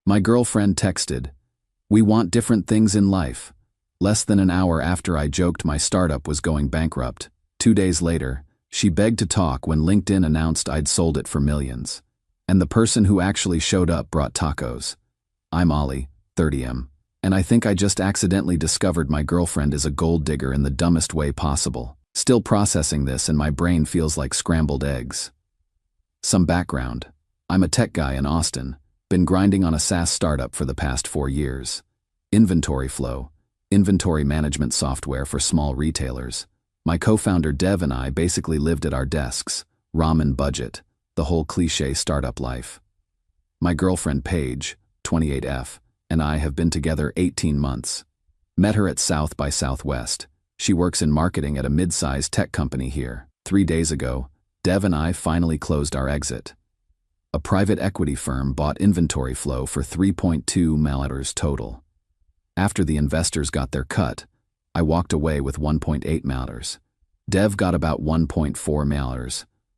My girlfriend texted, "We want different things in life." Less than an hour after I joked my startup was going bankrupt, 2 days later, she begged to talk when LinkedIn announced I'd sold it for millions. And the person who actually showed up brought tacos. I'm Ollie, 30M, and I think I just accidentally discovered my girlfriend is a gold digger in the dumbest way possible. Still processing this and my brain feels like scrambled eggs. Some background. I'm a tech guy in Austin, been grinding on a SaaS startup for the past 4 years. Inventory Flow, inventory management software for small retailers. My co-founder Dev and I basically lived at our desks, ramen budget, the whole cliché startup life. My girlfriend Paige, 28F, and I have been together 18 months. Met her at South by Southwest. She works in marketing at a mid-sized tech company here. 3 days ago, Dev and I finally closed our exit. A private equity firm bought Inventory Flow for $3.2 million total. After the investors got their cut, I walked away with $1.8 million. Dev got about $1.4 million.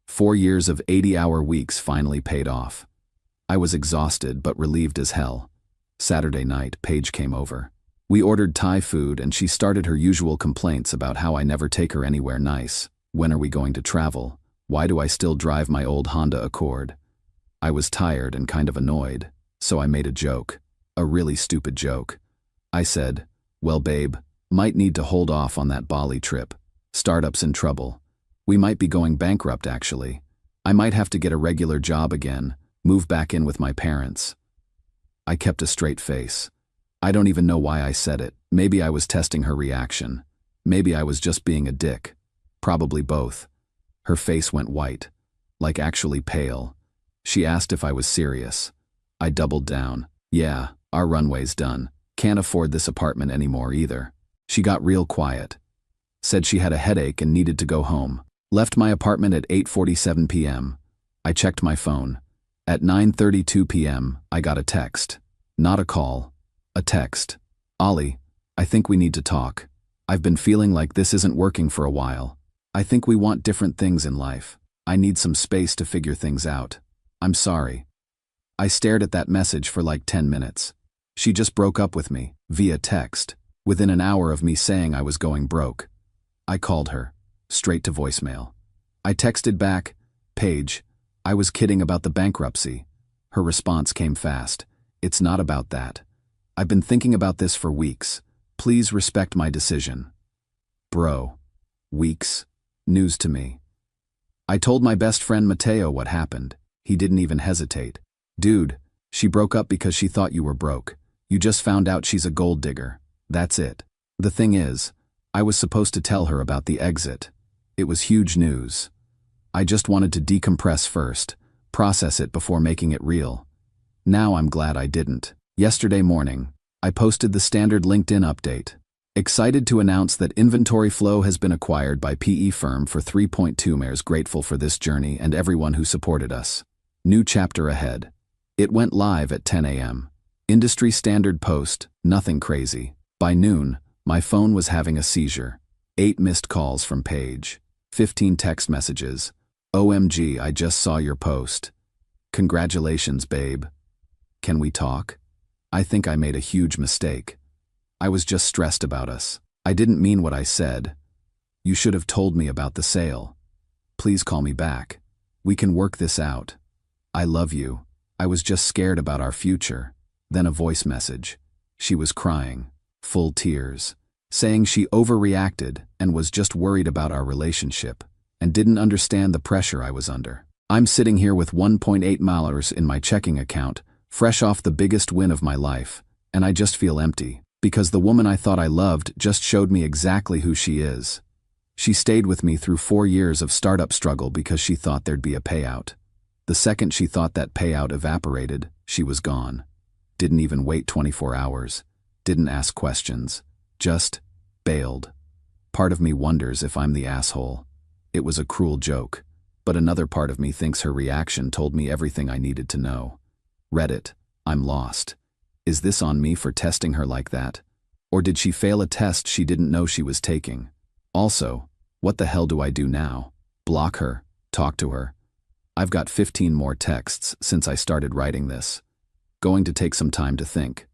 4 years of 80-hour weeks finally paid off. I was exhausted but relieved as hell. Saturday night, Paige came over. We ordered Thai food and she started her usual complaints about how I never take her anywhere nice. When are we going to travel? Why do I still drive my old Honda Accord? I was tired and kind of annoyed, so I made a joke. A really stupid joke. I said, "Well, babe, might need to hold off on that Bali trip. Startup's in trouble. We might be going bankrupt, actually. I might have to get a regular job again, move back in with my parents." I kept a straight face. I don't even know why I said it. Maybe I was testing her reaction. Maybe I was just being a dick. Probably both. Her face went white, like actually pale. She asked if I was serious. I doubled down. "Yeah, our runway's done. Can't afford this apartment anymore either." She got real quiet. Said she had a headache and needed to go home. Left my apartment at 8:47 p.m. I checked my phone. At 9:32 p.m., I got a text. Not a call. A text. "Ollie, I think we need to talk. I've been feeling like this isn't working for a while. I think we want different things in life. I need some space to figure things out. I'm sorry." I stared at that message for like 10 minutes. She just broke up with me, via text, within an hour of me saying I was going broke. I called her, straight to voicemail. I texted back, "Paige, I was kidding about the bankruptcy." Her response came fast. "It's not about that. I've been thinking about this for weeks. Please respect my decision." Bro. Weeks. News to me. I told my best friend Mateo what happened. He didn't even hesitate. "Dude, she broke up because she thought you were broke. You just found out she's a gold digger. That's it." The thing is, I was supposed to tell her about the exit. It was huge news. I just wanted to decompress first, process it before making it real. Now I'm glad I didn't. Yesterday morning, I posted the standard LinkedIn update. Excited to announce that Inventory Flow has been acquired by PE firm for $3.2 million. Grateful for this journey and everyone who supported us. New chapter ahead. It went live at 10 a.m. Industry standard post, nothing crazy. By noon, my phone was having a seizure. 8 missed calls from Paige. 15 text messages. "OMG, I just saw your post. Congratulations, babe. Can we talk? I think I made a huge mistake. I was just stressed about us. I didn't mean what I said. You should have told me about the sale. Please call me back. We can work this out. I love you. I was just scared about our future." Then a voice message. She was crying, full tears, saying she overreacted and was just worried about our relationship and didn't understand the pressure I was under. I'm sitting here with $1.8 million in my checking account, fresh off the biggest win of my life, and I just feel empty, because the woman I thought I loved just showed me exactly who she is. She stayed with me through 4 years of startup struggle because she thought there'd be a payout. The second she thought that payout evaporated, she was gone. Didn't even wait 24 hours. Didn't ask questions. Just bailed. Part of me wonders if I'm the asshole. It was a cruel joke, but another part of me thinks her reaction told me everything I needed to know. Reddit, I'm lost. Is this on me for testing her like that? Or did she fail a test she didn't know she was taking? Also, what the hell do I do now? Block her? Talk to her? I've got 15 more texts since I started writing this. Going to take some time to think.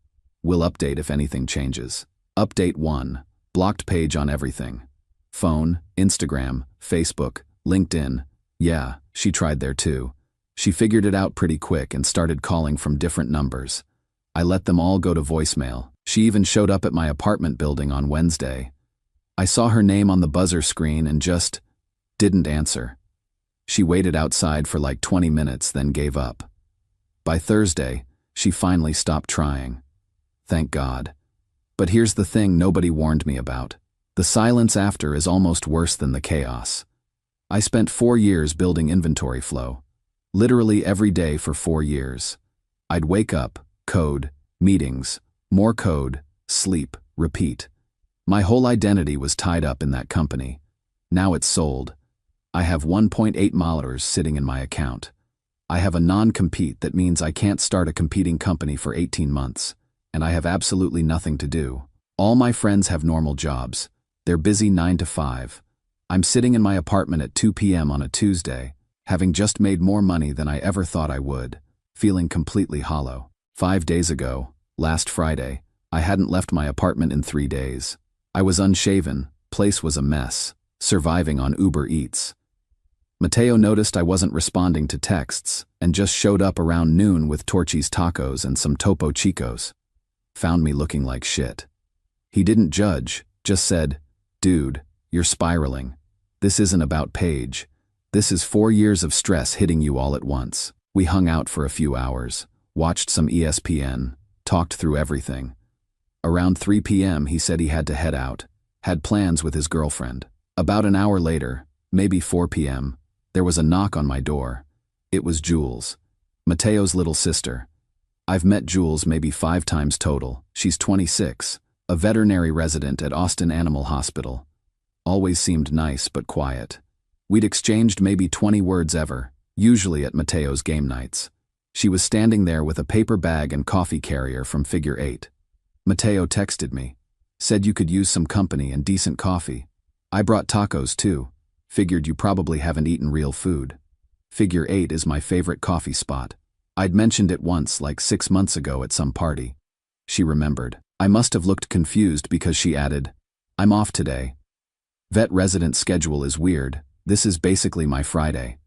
Will update if anything changes. Update 1. Blocked page on everything. Phone, Instagram, Facebook, LinkedIn. Yeah, she tried there too. She figured it out pretty quick and started calling from different numbers. I let them all go to voicemail. She even showed up at my apartment building on Wednesday. I saw her name on the buzzer screen and just didn't answer. She waited outside for like 20 minutes, then gave up. By Thursday, she finally stopped trying. Thank God. But here's the thing nobody warned me about. The silence after is almost worse than the chaos. I spent 4 years building inventory flow. Literally every day for 4 years. I'd wake up, code, meetings, more code, sleep, repeat. My whole identity was tied up in that company. Now it's sold. I have $1.8 million sitting in my account. I have a non-compete that means I can't start a competing company for 18 months, and I have absolutely nothing to do. All my friends have normal jobs. They're busy 9 to 5. I'm sitting in my apartment at 2 p.m. on a Tuesday, having just made more money than I ever thought I would, feeling completely hollow. 5 days ago, last Friday, I hadn't left my apartment in 3 days. I was unshaven, place was a mess, surviving on Uber Eats. Mateo noticed I wasn't responding to texts and just showed up around noon with Torchy's tacos and some Topo Chicos. Found me looking like shit. He didn't judge, just said, "Dude, you're spiraling. This isn't about Paige. This is 4 years of stress hitting you all at once." We hung out for a few hours, watched some ESPN, talked through everything. Around 3 p.m. he said he had to head out, had plans with his girlfriend. About an hour later, maybe 4 p.m., there was a knock on my door. It was Jules, Mateo's little sister. I've met Jules maybe 5 times total. She's 26, a veterinary resident at Austin Animal Hospital. Always seemed nice but quiet. We'd exchanged maybe 20 words ever, usually at Mateo's game nights. She was standing there with a paper bag and coffee carrier from Figure 8. Mateo texted me. Said you could use some company and decent coffee. I brought tacos too. Figured you probably haven't eaten real food. Figure 8 is my favorite coffee spot. I'd mentioned it once like 6 months ago at some party. She remembered. I must have looked confused because she added, "I'm off today. Vet resident schedule is weird. This is basically my Friday.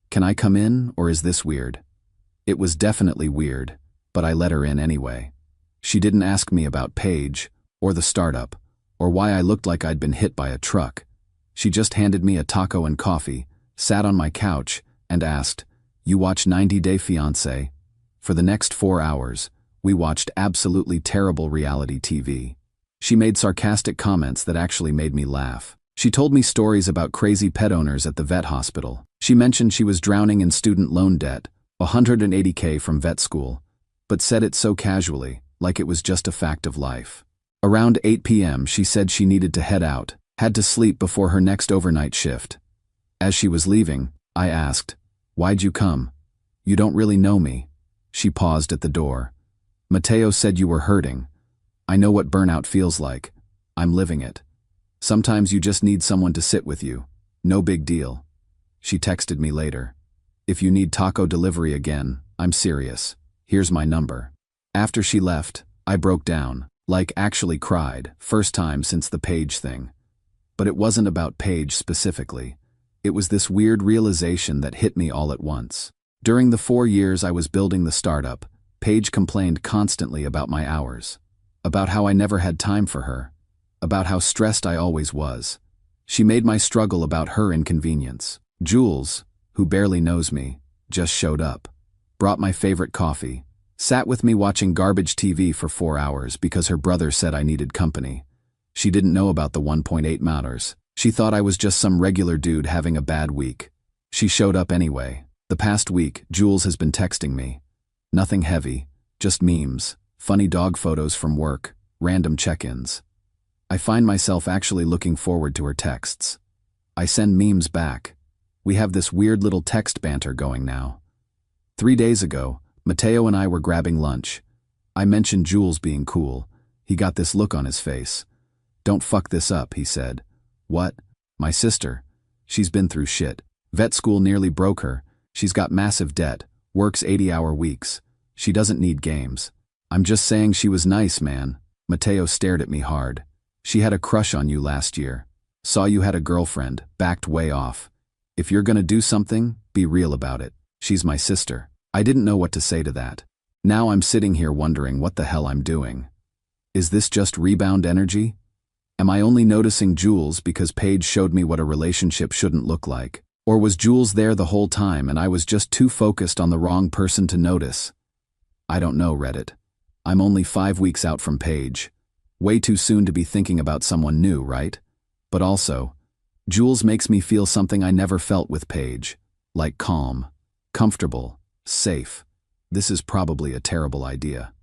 Can I come in, or is this weird?" It was definitely weird, but I let her in anyway. She didn't ask me about Paige, or the startup, or why I looked like I'd been hit by a truck. She just handed me a taco and coffee, sat on my couch, and asked, "You watch 90 Day Fiancé?" For the next 4 hours, we watched absolutely terrible reality TV. She made sarcastic comments that actually made me laugh. She told me stories about crazy pet owners at the vet hospital. She mentioned she was drowning in student loan debt, $180K from vet school, but said it so casually, like it was just a fact of life. Around 8 p.m. she said she needed to head out, had to sleep before her next overnight shift. As she was leaving, I asked, "Why'd you come? You don't really know me." She paused at the door. "Mateo said you were hurting. I know what burnout feels like. I'm living it. Sometimes you just need someone to sit with you. No big deal." She texted me later. "If you need taco delivery again, I'm serious. Here's my number." After she left, I broke down, like actually cried, first time since the Paige thing. But it wasn't about Paige specifically. It was this weird realization that hit me all at once. During the 4 years I was building the startup, Paige complained constantly about my hours, about how I never had time for her, about how stressed I always was. She made my struggle about her inconvenience. Jules, who barely knows me, just showed up, brought my favorite coffee, sat with me watching garbage TV for 4 hours because her brother said I needed company. She didn't know about the 1.8 matters. She thought I was just some regular dude having a bad week. She showed up anyway. The past week, Jules has been texting me. Nothing heavy, just memes, funny dog photos from work, random check-ins. I find myself actually looking forward to her texts. I send memes back. We have this weird little text banter going now. 3 days ago, Mateo and I were grabbing lunch. I mentioned Jules being cool. He got this look on his face. "Don't fuck this up," he said. "What?" "My sister. She's been through shit. Vet school nearly broke her. She's got massive debt, works 80-hour weeks. She doesn't need games. I'm just saying she was nice, man. Mateo stared at me hard. She had a crush on you last year. Saw you had a girlfriend, backed way off. If you're gonna do something, be real about it. She's my sister. I didn't know what to say to that. Now I'm sitting here wondering what the hell I'm doing. Is this just rebound energy? Am I only noticing Jules because Paige showed me what a relationship shouldn't look like? Or was Jules there the whole time and I was just too focused on the wrong person to notice? I don't know, Reddit. I'm only 5 weeks out from Paige. Way too soon to be thinking about someone new, right? But also, Jules makes me feel something I never felt with Paige. Like calm, comfortable, safe. This is probably a terrible idea.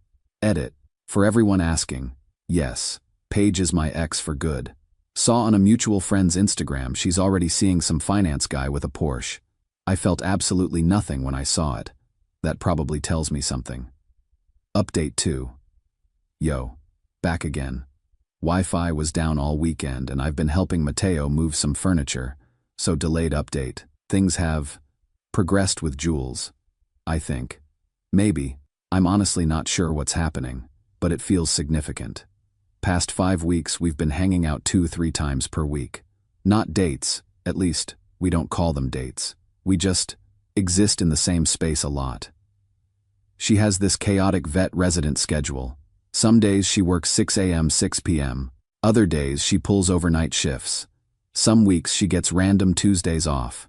Edit. For everyone asking, yes, Paige is my ex for good. Saw on a mutual friend's Instagram she's already seeing some finance guy with a Porsche. I felt absolutely nothing when I saw it. That probably tells me something. Update 2. Yo. Back again. Wi-Fi was down all weekend and I've been helping Mateo move some furniture, so delayed update. Things have progressed with Jules. I think. Maybe. I'm honestly not sure what's happening, but it feels significant. Past 5 weeks we've been hanging out 2-3 times per week. Not dates, at least, we don't call them dates. We just exist in the same space a lot. She has this chaotic vet resident schedule. Some days she works 6 a.m. 6 p.m. Other days she pulls overnight shifts. Some weeks she gets random Tuesdays off.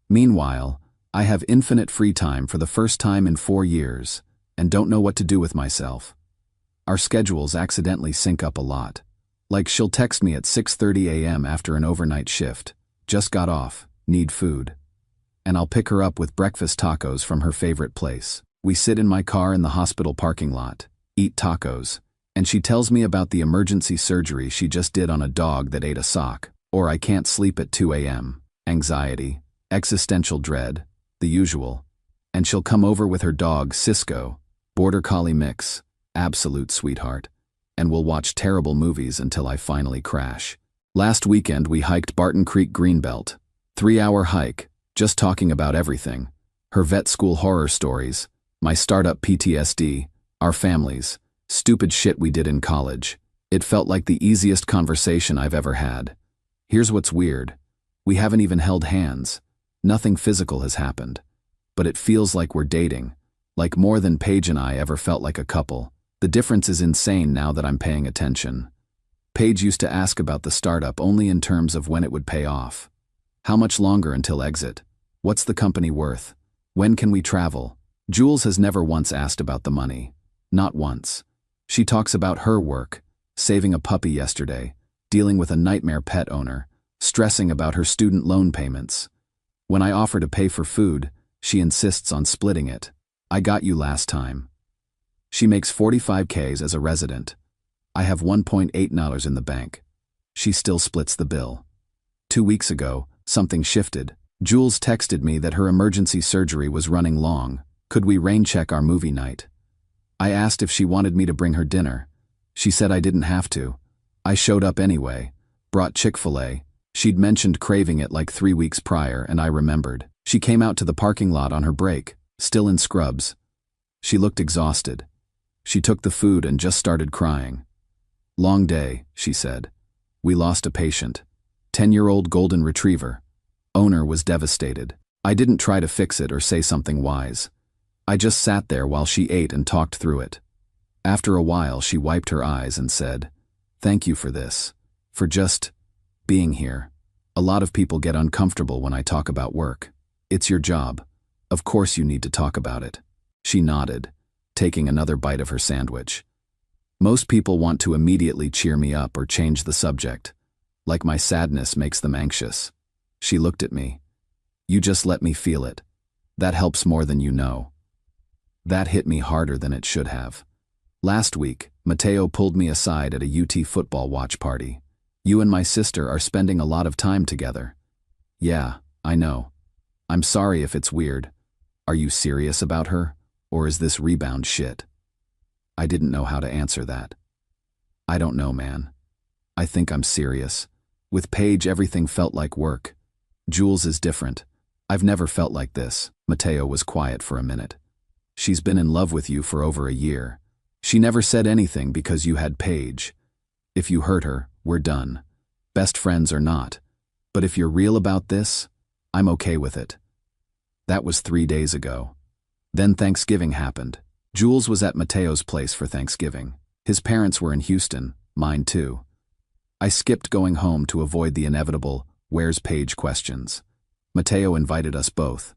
Meanwhile, I have infinite free time for the first time in 4 years, and don't know what to do with myself. Our schedules accidentally sync up a lot. Like she'll text me at 6:30 a.m. after an overnight shift. Just got off, need food. And I'll pick her up with breakfast tacos from her favorite place. We sit in my car in the hospital parking lot, eat tacos, and she tells me about the emergency surgery she just did on a dog that ate a sock. Or I can't sleep at 2 a.m. Anxiety, existential dread, the usual. And she'll come over with her dog, Cisco, border collie mix, absolute sweetheart, and we'll watch terrible movies until I finally crash. Last weekend we hiked Barton Creek Greenbelt. 3-hour hike, just talking about everything. Her vet school horror stories, my startup PTSD, our families, stupid shit we did in college. It felt like the easiest conversation I've ever had. Here's what's weird. We haven't even held hands. Nothing physical has happened. But it feels like we're dating, like more than Paige and I ever felt like a couple. The difference is insane now that I'm paying attention. Paige used to ask about the startup only in terms of when it would pay off. How much longer until exit? What's the company worth? When can we travel? Jules has never once asked about the money. Not once. She talks about her work, saving a puppy yesterday, dealing with a nightmare pet owner, stressing about her student loan payments. When I offer to pay for food, she insists on splitting it. I got you last time. She makes 45Ks as a resident. I have $1.8 in the bank. She still splits the bill. 2 weeks ago, something shifted. Jules texted me that her emergency surgery was running long. Could we rain check our movie night? I asked if she wanted me to bring her dinner. She said I didn't have to. I showed up anyway, brought Chick-fil-A. She'd mentioned craving it like 3 weeks prior, and I remembered. She came out to the parking lot on her break, still in scrubs. She looked exhausted. She took the food and just started crying. Long day, she said. We lost a patient. 10-year-old golden retriever. Owner was devastated. I didn't try to fix it or say something wise. I just sat there while she ate and talked through it. After a while, she wiped her eyes and said, "Thank you for this. For just being here. A lot of people get uncomfortable when I talk about work. It's your job. Of course you need to talk about it." She nodded, taking another bite of her sandwich. Most people want to immediately cheer me up or change the subject, like my sadness makes them anxious. She looked at me. "You just let me feel it. That helps more than you know." That hit me harder than it should have. Last week, Mateo pulled me aside at a UT football watch party. "You and my sister are spending a lot of time together." "Yeah, I know. I'm sorry if it's weird. Are you serious about her? Or is this rebound shit?" I didn't know how to answer that. "I don't know, man. I think I'm serious. With Paige, everything felt like work. Jules is different. I've never felt like this." Mateo was quiet for a minute. She's been in love with you for over a year. She never said anything because you had Paige. If you hurt her, we're done. Best friends or not. But if you're real about this, I'm okay with it. That was 3 days ago. Then Thanksgiving happened. Jules was at Mateo's place for Thanksgiving. His parents were in Houston, mine too. I skipped going home to avoid the inevitable, "Where's Paige?" questions. Mateo invited us both.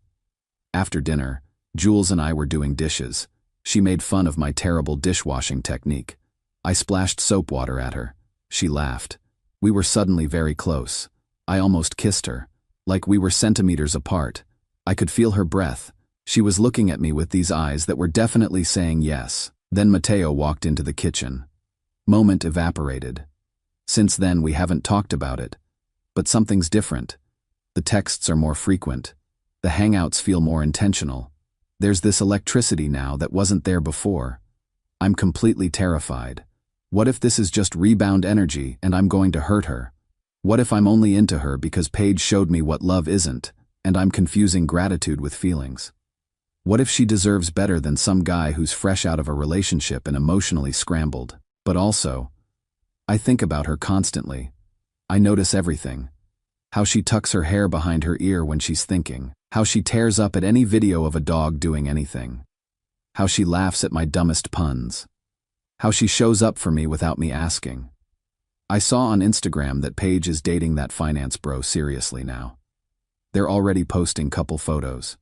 After dinner, Jules and I were doing dishes. She made fun of my terrible dishwashing technique. I splashed soap water at her. She laughed. We were suddenly very close. I almost kissed her. Like we were centimeters apart. I could feel her breath. She was looking at me with these eyes that were definitely saying yes. Then Mateo walked into the kitchen. Moment evaporated. Since then we haven't talked about it. But something's different. The texts are more frequent. The hangouts feel more intentional. There's this electricity now that wasn't there before. I'm completely terrified. What if this is just rebound energy and I'm going to hurt her? What if I'm only into her because Paige showed me what love isn't, and I'm confusing gratitude with feelings? What if she deserves better than some guy who's fresh out of a relationship and emotionally scrambled? But also, I think about her constantly. I notice everything. How she tucks her hair behind her ear when she's thinking. How she tears up at any video of a dog doing anything. How she laughs at my dumbest puns. How she shows up for me without me asking. I saw on Instagram that Paige is dating that finance bro seriously now. They're already posting couple photos.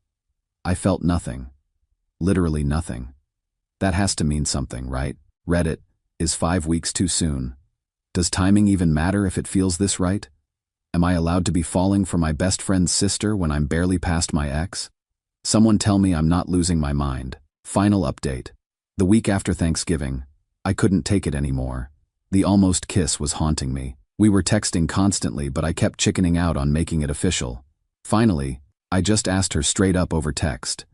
I felt nothing. Literally nothing. That has to mean something, right? Reddit, is 5 weeks too soon? Does timing even matter if it feels this right? Am I allowed to be falling for my best friend's sister when I'm barely past my ex? Someone tell me I'm not losing my mind. Final update. The week after Thanksgiving, I couldn't take it anymore. The almost kiss was haunting me. We were texting constantly, but I kept chickening out on making it official. Finally, I just asked her straight up over text.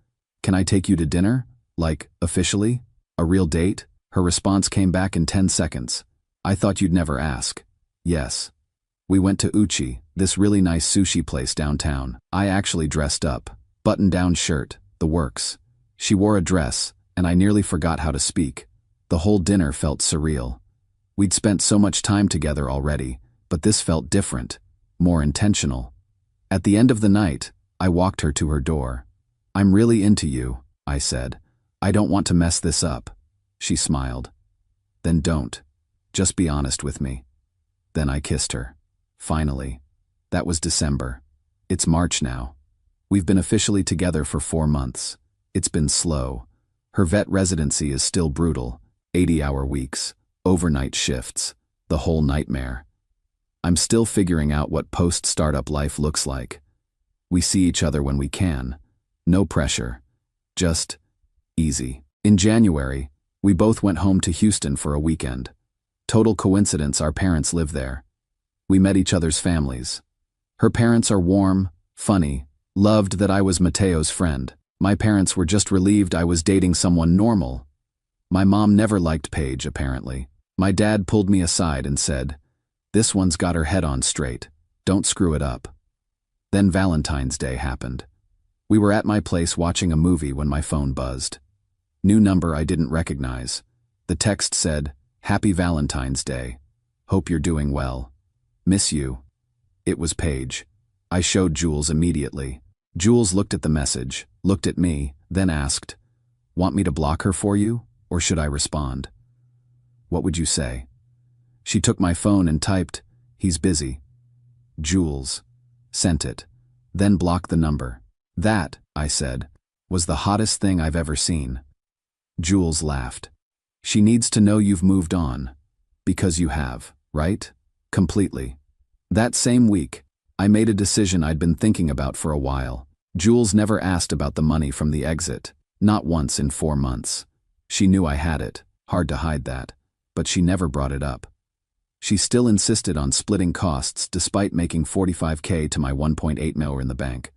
"Can I take you to dinner? Like, officially? A real date?" Her response came back in 10 seconds. "I thought you'd never ask." "Yes." We went to Uchi, this really nice sushi place downtown. I actually dressed up. Button-down shirt, the works. She wore a dress, and I nearly forgot how to speak. The whole dinner felt surreal. We'd spent so much time together already, but this felt different, more intentional. At the end of the night, I walked her to her door. "I'm really into you," I said. "I don't want to mess this up." She smiled. "Then don't. Just be honest with me." Then I kissed her. Finally. That was December. It's March now. We've been officially together for 4 months. It's been slow. Her vet residency is still brutal. 80-hour weeks, overnight shifts, the whole nightmare. I'm still figuring out what post-startup life looks like. We see each other when we can. No pressure. Just easy. In January, we both went home to Houston for a weekend. Total coincidence our parents live there. We met each other's families. Her parents are warm, funny, loved that I was Mateo's friend. My parents were just relieved I was dating someone normal. My mom never liked Paige, apparently. My dad pulled me aside and said, "This one's got her head on straight. Don't screw it up." Then Valentine's Day happened. We were at my place watching a movie when my phone buzzed. New number I didn't recognize. The text said, "Happy Valentine's Day. Hope you're doing well. Miss you." It was Paige. I showed Jules immediately. Jules looked at the message, looked at me, then asked, "Want me to block her for you, or should I respond?" "What would you say?" She took my phone and typed, "He's busy." Jules. Sent it. Then blocked the number. "That," I said, "was the hottest thing I've ever seen." Jules laughed. "She needs to know you've moved on. Because you have, right? Completely." That same week, I made a decision I'd been thinking about for a while. Jules never asked about the money from the exit, not once in 4 months. She knew I had it, hard to hide that, but she never brought it up. She still insisted on splitting costs despite making $45K to my $1.8 million in the bank.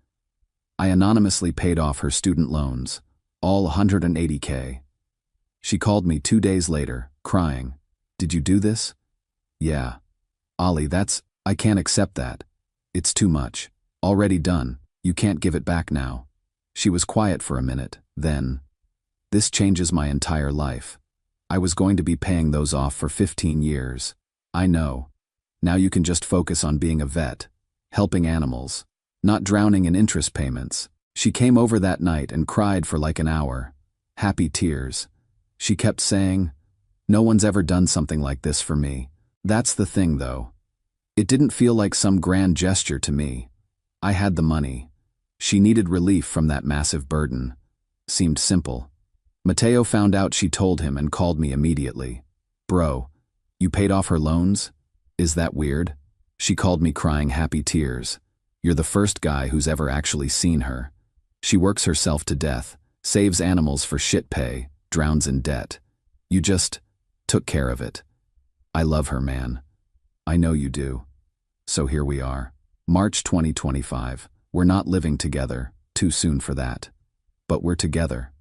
I anonymously paid off her student loans, all $180K. She called me 2 days later, crying. "Did you do this?" "Yeah. Ollie, I can't accept that. It's too much. Already done. You can't give it back now." She was quiet for a minute, then, This changes my entire life. I was going to be paying those off for 15 years. I know. Now you can just focus on being a vet, helping animals, not drowning in interest payments. She came over that night and cried for like an hour. Happy tears. She kept saying, "No one's ever done something like this for me." That's the thing, though. It didn't feel like some grand gesture to me. I had the money. She needed relief from that massive burden. Seemed simple. Mateo found out she told him and called me immediately. "Bro, you paid off her loans? Is that weird?" She called me crying happy tears. "You're the first guy who's ever actually seen her. She works herself to death, saves animals for shit pay, drowns in debt. You just took care of it. I love her, man. I know you do." So here we are. March 2025. We're not living together, too soon for that. But we're together.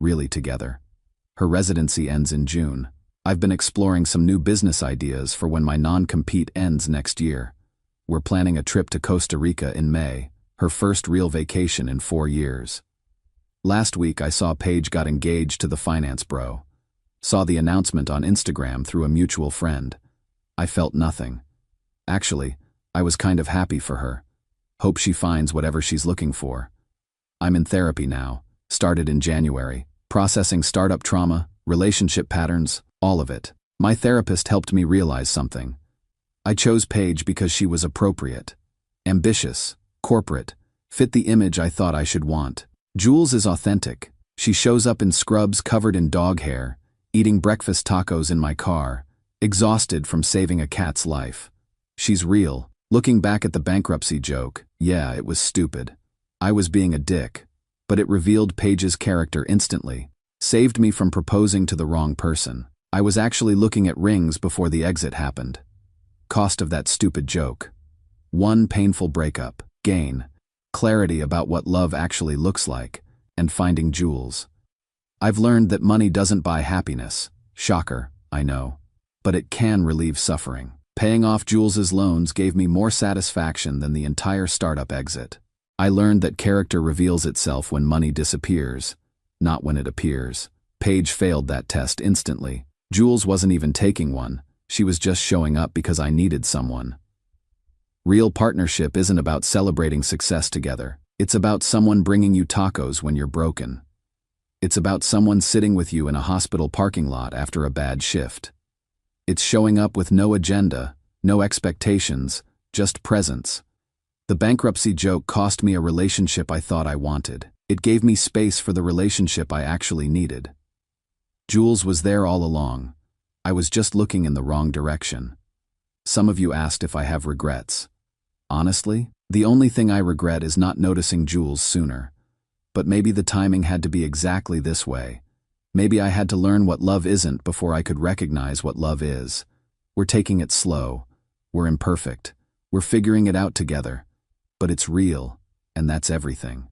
Really together. Her residency ends in June. I've been exploring some new business ideas for when my non-compete ends next year. We're planning a trip to Costa Rica in May, her first real vacation in 4 years. Last week I saw Paige got engaged to the finance bro. Saw the announcement on Instagram through a mutual friend. I felt nothing. Actually, I was kind of happy for her. Hope she finds whatever she's looking for. I'm in therapy now, started in January, processing startup trauma, relationship patterns, all of it. My therapist helped me realize something. I chose Paige because she was appropriate. Ambitious, corporate, fit the image I thought I should want. Jules is authentic. She shows up in scrubs covered in dog hair, eating breakfast tacos in my car, exhausted from saving a cat's life. She's real. Looking back at the bankruptcy joke, yeah, it was stupid. I was being a dick. But it revealed Paige's character instantly. Saved me from proposing to the wrong person. I was actually looking at rings before the exit happened. Cost of that stupid joke. 1 painful breakup. Gain. Clarity about what love actually looks like. And finding Jules. I've learned that money doesn't buy happiness. Shocker, I know. But it can relieve suffering. Paying off Jules's loans gave me more satisfaction than the entire startup exit. I learned that character reveals itself when money disappears, not when it appears. Paige failed that test instantly. Jules wasn't even taking one. She was just showing up because I needed someone. Real partnership isn't about celebrating success together. It's about someone bringing you tacos when you're broken. It's about someone sitting with you in a hospital parking lot after a bad shift. It's showing up with no agenda, no expectations, just presence. The bankruptcy joke cost me a relationship I thought I wanted. It gave me space for the relationship I actually needed. Jules was there all along. I was just looking in the wrong direction. Some of you asked if I have regrets. Honestly, the only thing I regret is not noticing Jules sooner. But maybe the timing had to be exactly this way. Maybe I had to learn what love isn't before I could recognize what love is. We're taking it slow. We're imperfect. We're figuring it out together. But it's real, and that's everything.